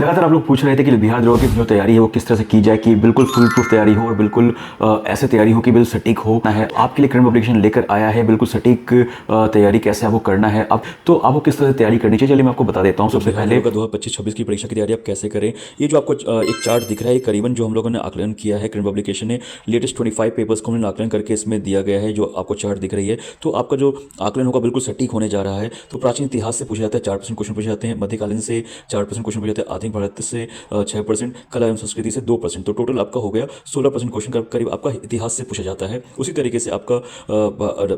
लगातार आप लोग पूछ रहे थे कि बिहार दरोगा की जो तैयारी है वो किस तरह से की जाए कि बिल्कुल फुल प्रूफ तैयारी हो और बिल्कुल ऐसे तैयारी हो कि बिल्कुल सटीक हो है। आपके लिए करंट पब्लिकेशन लेकर आया है, बिल्कुल सटीक तैयारी कैसे आपको करना है। अब तो आपको किस तरह से तैयारी करनी चाहिए, चलिए मैं आपको बता देता हूँ। सबसे पहले 2025-26 की परीक्षा की तैयारी आप कैसे करें, ये जो आपको एक चार्ट दिख रहा है, करीबन जो हम लोगों ने आकलन किया है करंट पब्लिकेशन ने लेटेस्ट 25 पेपर्स को हमने आकलन करके इसमें दिया गया है, जो आपको चार्ट दिख रही है। तो आपका जो आकलन होगा बिल्कुल सटीक होने जा रहा है। तो प्राचीन इतिहास से पूछा जाता है 4% क्वेश्चन पूछे जाते हैं, मध्यकालीन से 4% क्वेश्चन पूछे जाते हैं, आधुनिक भारत से 6%, कला एवं संस्कृति से 2%। तो टोटल आपका हो गया 16% क्वेश्चन का करीब आपका इतिहास से पूछा जाता है। उसी तरीके से आपका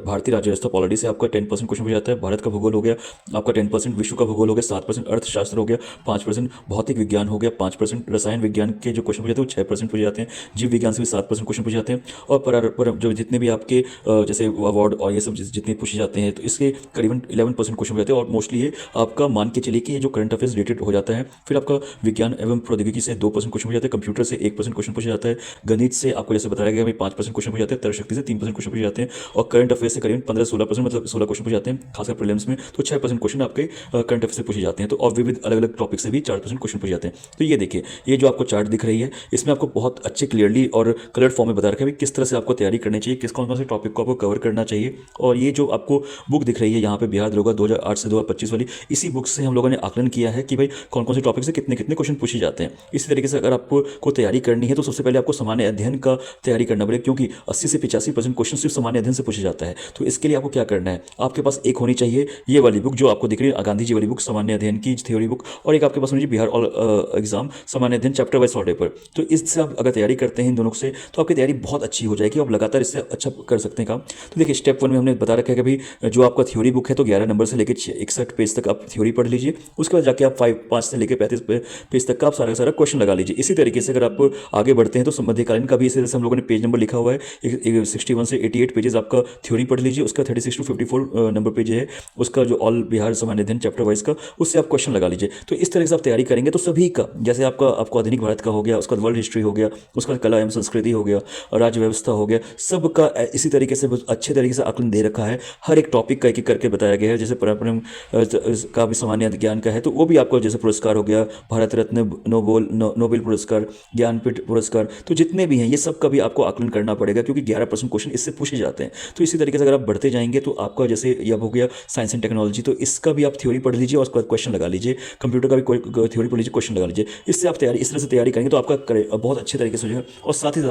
भारतीय राज्य व्यवस्था पॉलिटी से आपका 10% क्वेश्चन पूछा जाता है। भारत का भूगोल हो गया आपका 10%, विश्व का भूगोल हो गया 7%, अर्थशास्त्र हो गया 5%, भौतिक विज्ञान हो गया 5%, रसायन विज्ञान के जो क्वेश्चन पूछे जाते हैं वो 6% पूछे जाते हैं, जीव विज्ञान से भी 7% क्वेश्चन पूछे जाते हैं। और पर जो जितने भी आपके जैसे अवार्ड और ये सब जितने पूछे जाते हैं तो इसके करीबन 11% क्वेश्चन पूछे जाते हैं। और मोस्टली ये आपका मान के चलिए कि ये जो करंट अफेयर्स रिलेटेड हो जाता है। फिर आपका विज्ञान एवं प्रौद्योगिकी से 2% क्वेश्चन पूछे जाते हैं, कंप्यूटर से 1% क्वेश्चन पूछे जाता है, गणित से आपको जैसे बताया गया 5% क्वेश्चन पूछे जाते हैं, तर्क शक्ति से 3% क्वेश्चन पूछे जाते हैं, और करंट अफेयर्स से करीबन 15-16% मतलब 16 क्वेश्चन पूछे जाते हैं, खासकर प्रीलिम्स में। तो 6% क्वेश्चन आपके करंट अफेयर से पूछे जाते हैं। तो और विविध अलग अलग टॉपिक से भी 4% क्वेश्चन पूछे जाते हैं। तो ये देखिए, ये जो आपको चार्ट दिख रही है इसमें आपको बहुत अच्छे क्लियरली और कलर्ड फॉर्म में बता रखा है किस तरह से आपको तैयारी करनी चाहिए, किस कौन कौन से टॉपिक को आपको कवर करना चाहिए। और ये जो आपको बुक दिख रही है यहाँ पे बिहार दरोगा 2008 से 2025 वाली, इसी बुक से हम लोगों ने आकलन किया है कि भाई कौन कौन से टॉपिक से कितने कितने क्वेश्चन पूछे जाते हैं। इसी तरीके से अगर आपको तैयारी करनी है तो सबसे पहले आपको सामान्य अध्ययन का तैयारी करना पड़ेगा, क्योंकि 80 से 85% क्वेश्चन सिर्फ सामान्य अध्ययन से पूछा जाता है। तो इसके लिए आपको क्या करना है, आपके पास एक होनी चाहिए ये वाली बुक जो आपको दिख रही है, गांधी जी वाली बुक सामान्य अध्ययन की थ्योरी बुक, और एक आपके पास होनी चाहिए बिहार ऑल एग्जाम सामान्य अध्ययन चैप्टर वाइज सॉर्ट पेपर। तो इससे आप अगर तैयारी करते हैं इन दोनों से तो आपकी तैयारी बहुत अच्छी हो जाएगी, आप लगातार इससे अच्छा कर सकते हैं काम। तो देखिए, स्टेप 1 में हमने बता रखा है कि भाई जो आपका थ्योरी बुक है तो 11 नंबर से लेकर 61 पेज तक आप थ्योरी पढ़ लीजिए। उसके बाद जाके आप 5 से लेकर 35 पेज तक का आप सारा क्वेश्चन लगा लीजिए। इसी तरीके से अगर आप आगे बढ़ते हैं तो मध्यकालीन का भी इसी तरह से हम लोगों ने पेज नंबर लिखा हुआ है, 61 से 88 पेजेस आपका थ्योरी पढ़ लीजिए। उसका 36 to 54 नंबर पेज है उसका जो ऑल बिहार सामान्य अध्ययन चैप्टर वाइज का, उससे आप क्वेश्चन लगा लीजिए। तो इस तरह से आप तैयारी करेंगे तो सभी का, जैसे आपको आधुनिक भारत का हो गया, उसका वर्ल्ड हिस्ट्री हो गया, उसका कला एवं संस्कृति हो गया, और राज्य व्यवस्था हो गया, सबका इसी तरीके से अच्छे तरीके से आकलन दे रखा है। हर एक टॉपिक का एक एक करके बताया गया है। जैसे पराक्रम का भी सामान्य ज्ञान का है तो वो भी आपको जैसे पुरस्कार हो गया, भारत रत्न, नोबेल पुरस्कार, ज्ञानपीठ पुरस्कार, तो जितने भी हैं ये सब का भी आपको आकलन करना पड़ेगा, क्योंकि 11% क्वेश्चन इससे पूछे जाते हैं। तो इसी तरीके से अगर आप बढ़ते जाएंगे तो आपका जैसे यह हो गया साइंस एंड टेक्नोलॉजी, तो इसका भी आप थ्योरी पढ़ लीजिए और उसके बाद क्वेश्चन लगा लीजिए। कंप्यूटर का भी थ्योरी पढ़ लीजिए, क्वेश्चन लगा लीजिए। इससे आप इस तरह से तैयारी करेंगे तो आपका बहुत अच्छे तरीके से हो जाएगा। और साथ ही